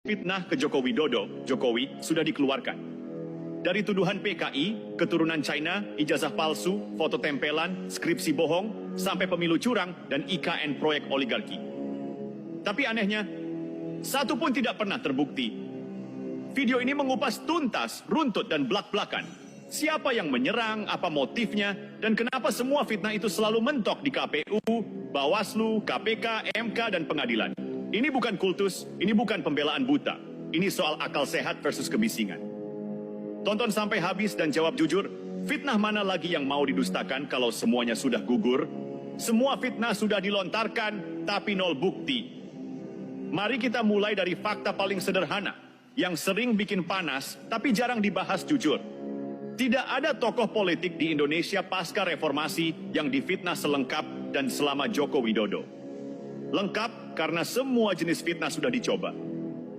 Fitnah ke Joko Widodo, Jokowi sudah dikeluarkan. Dari tuduhan PKI, keturunan China, ijazah palsu, foto tempelan, skripsi bohong, sampai pemilu curang dan IKN proyek oligarki. Tapi anehnya, satu pun tidak pernah terbukti. Video ini mengupas tuntas, runtut dan belak-belakan. Siapa yang menyerang, apa motifnya, dan kenapa semua fitnah itu selalu mentok di KPU, Bawaslu, KPK, MK, dan pengadilan. Ini bukan kultus, ini bukan pembelaan buta. Ini soal akal sehat versus kebisingan. Tonton sampai habis dan jawab jujur, fitnah mana lagi yang mau didustakan kalau semuanya sudah gugur? Semua fitnah sudah dilontarkan, tapi nol bukti. Mari kita mulai dari fakta paling sederhana, yang sering bikin panas, tapi jarang dibahas jujur. Tidak ada tokoh politik di Indonesia pasca reformasi yang difitnah selengkap dan selama Joko Widodo. Lengkap karena semua jenis fitnah sudah dicoba.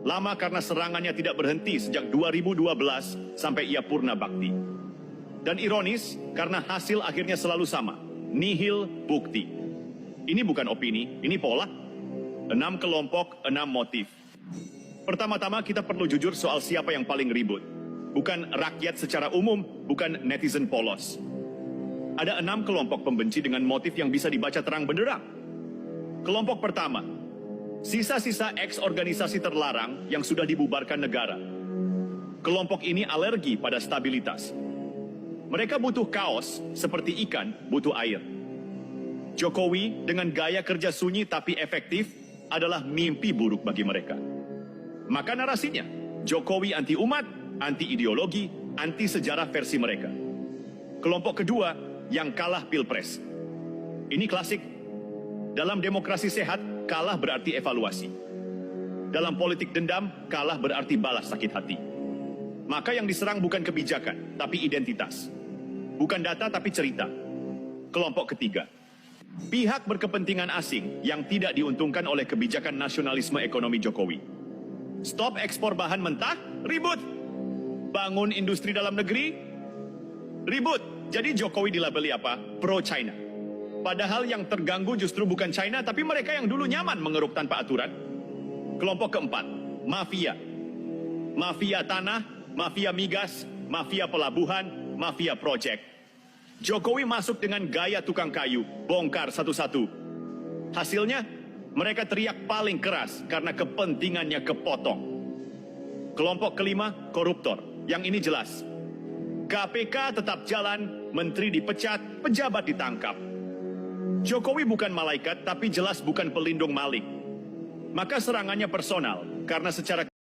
Lama karena serangannya tidak berhenti sejak 2012 sampai ia purna bakti. Dan ironis karena hasil akhirnya selalu sama, nihil bukti. Ini bukan opini, ini pola. 6 kelompok, 6 motif. Pertama-tama kita perlu jujur soal siapa yang paling ribut. Bukan rakyat secara umum, bukan netizen polos. Ada 6 kelompok pembenci dengan motif yang bisa dibaca terang benderang. Kelompok pertama, sisa-sisa eks-organisasi terlarang yang sudah dibubarkan negara. Kelompok ini alergi pada stabilitas. Mereka butuh kaos seperti ikan butuh air. Jokowi dengan gaya kerja sunyi tapi efektif adalah mimpi buruk bagi mereka. Maka narasinya, Jokowi anti umat, anti ideologi, anti sejarah versi mereka. Kelompok kedua yang kalah pilpres. Ini klasik. Dalam demokrasi sehat, kalah berarti evaluasi. Dalam politik dendam, kalah berarti balas sakit hati. Maka yang diserang bukan kebijakan, tapi identitas. Bukan data, tapi cerita. Kelompok ketiga. Pihak berkepentingan asing yang tidak diuntungkan oleh kebijakan nasionalisme ekonomi Jokowi. Stop ekspor bahan mentah, ribut. Bangun industri dalam negeri, ribut. Jadi Jokowi dilabeli apa? Pro-China. Padahal yang terganggu justru bukan China, tapi mereka yang dulu nyaman mengeruk tanpa aturan. Kelompok keempat, mafia. Mafia tanah, mafia migas, mafia pelabuhan, mafia proyek. Jokowi masuk dengan gaya tukang kayu, bongkar satu-satu. Hasilnya, mereka teriak paling keras karena kepentingannya kepotong. Kelompok kelima, koruptor. Yang ini jelas. KPK tetap jalan, menteri dipecat, pejabat ditangkap. Jokowi bukan malaikat, tapi jelas bukan pelindung maling. Maka serangannya personal, karena secara